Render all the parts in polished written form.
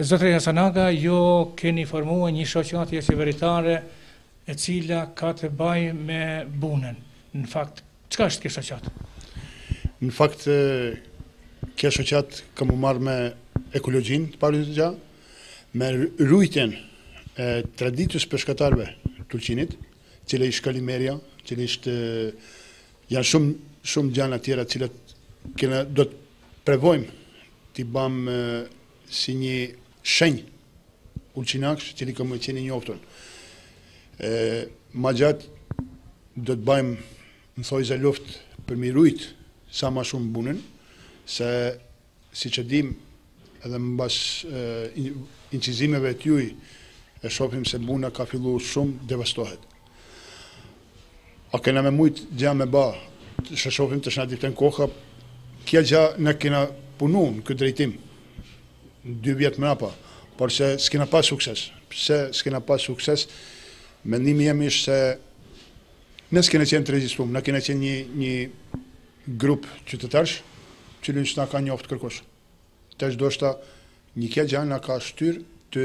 Zotëri Hasanaga, ju keni formuar një shoqatje qeveritare e cila ka të bëjë me bunën. Në fakt, çka është kjo shoqat? Në fakt, kjo shoqat kam u marrë me ekologjinë të parë të gjatë, me rujtjen e traditës peshkatarëve të Ulqinit, cila ishtë kalimerja, cila ishtë janë shumë gjana tjera cilat kena do të prevojmë t'i bëjmë si një shenjë ulqinaksh, cili ka më qeni njoftën. Ma gjatë do të bëjmë në thojza luft për mi rujt sa ma shumë bunën, se si që dim edhe më bas incizimeve t'juj e shofim se buna ka fillu shumë devastohet. A kena me mujt gja me ba, që shofim të shna dipten koha, kja gja në kena punu në këtë drejtim, 2 vjetë mrapa, por se s'kena pas sukses. Pse s'kena pas sukses, mendimi jemi ishtë se ne s'kena qenë të rezistum, ne kena qenë një grup qytetarsh, që s'na ka njoftë kërkosh. Tesh do shta një kja gjanë na ka shtyr të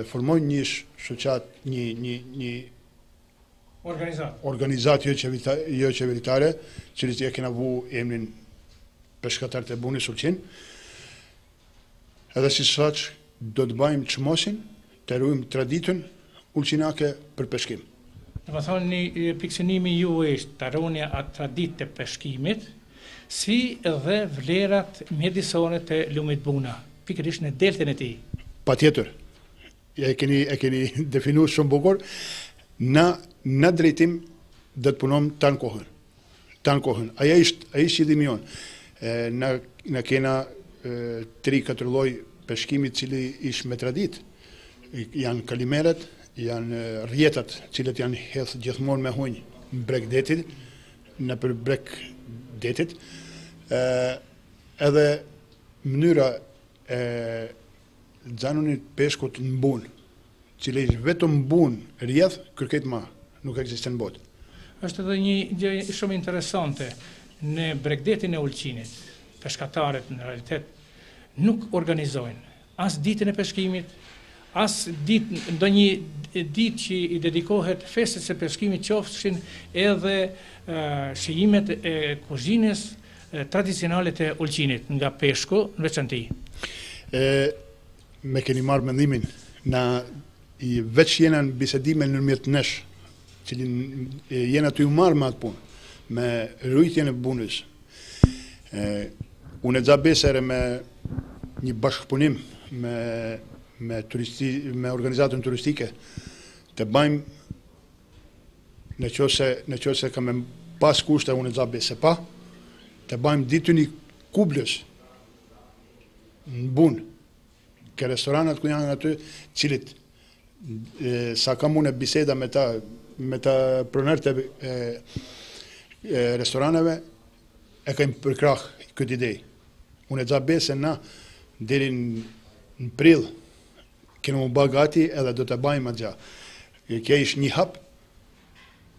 formojnë një shoqat, një organizat jo qeveritare, që kena vu emrin peshkatarët e bunës Ulqin, edhe si shaq do të bëjmë çmosin, të ruajmë traditën ulqinake për peshkim. Do të thonë një pikësinimi ju është të ruani atë traditë të peshkimit, si edhe vlerat mjedisore të lumit buna, pikërisht në deltën e tij. Patjetër. E keni definuar shumë bukur. Në drejtim do të punojmë tan kohën. Aja ishtë qëllimi jonë. Na kena 3-4 lloj peshkimi cili ishë me tradit. Janë kalimeret, janë rjetat cilët janë hedhë gjithmonë me hunjë në breg detit, në për breg detit, edhe mënyra e zanunit peshkut në bunë, cilë ishë vetëm bunë rjedh, kërket ma, nuk eksisten botë. Është edhe një gjë shumë interesante, në bregdetin e Ulqinit, peshkatarët në realitet nuk organizojnë as ditën e peshkimit, as ndonjë ditë që i dedikohet festës së peshkimit, qofshin edhe shijimet e kuzhinës tradicionale të Ulqinit, nga peshku në veçanti. Me keni marrë mendimin, veç jena në bisedime nërmjet nesh, cilin jena të ju marrë me atë punë, me rujtjen e bunës. Unë e zabesere me një bashkëpunim me organizatën turistike, të bëjmë në qose ka me pas kushte unë e zabese pa, të bëjmë ditën i kublës në bunë, ke restoranat ku janë aty, cilit sa kam unë biseda me ta pronarët e restoraneve, e kemi përkrah këtë idej. Unë e zabese na deri në prill kena më ba gati edhe do të bajmë atë gja. Kja ishtë një hap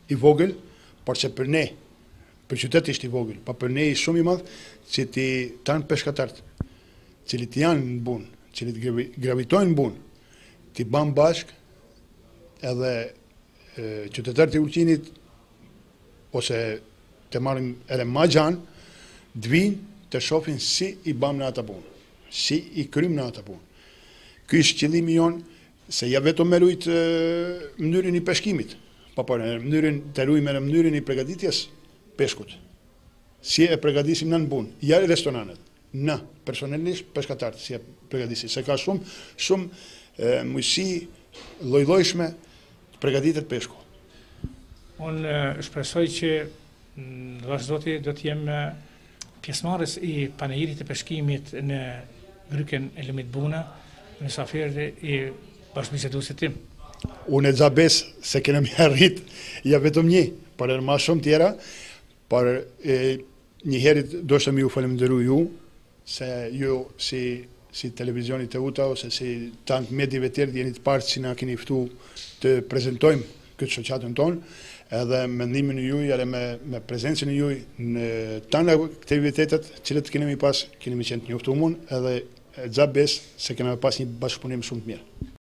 i vogël, por që për ne, për qytet ishtë i vogël, pa për ne ishtë shumë i madhë, që ti tanë peshkatartë, cilit janë në bunë, cilit gravitojnë në bunë, ti banë bashkë edhe qytetarët e Ulqinit, ose të marrim edhe ma gjanë, dvinë të shofin si i bamë në ata punë, si i krymë në ata punë. Ky ishtë qëllimi jonë, se ja vetëm me rujt mënyrën i peshkimit, pa përë, të rujme në mënyrën i pregaditjes peshkut. Si e pregadisim në punë, ja restoranet, na, personalisht peshkatartë, si e pregadisim, se ka shumë mujësi lloj-llojshme të pregaditet peshku. Unë shpresoj që vazhdoti do të jem pjesëmarrës i panejirit të peshkimit në Gryken e Lumit Buna, mysafirët i bashkëbiseduesit tim. Unë e zabes se kena mi arrit ja vetëm një, por edhe ma shumë tjera, por një herit do shtë mi u falemnderu ju, se ju si televizionit të uta, ose si tantë medive tjerë, jeni të partë që na keni ftu të prezentojmë këtë shoqatën tonë, edhe mendimin e juj, edhe me prezencën e juj në tanë aktivitetet, cilët kemi pas, kemi qenë të njoftuar, edhe xhabes se kena pas një bashkëpunim shumë të mirë.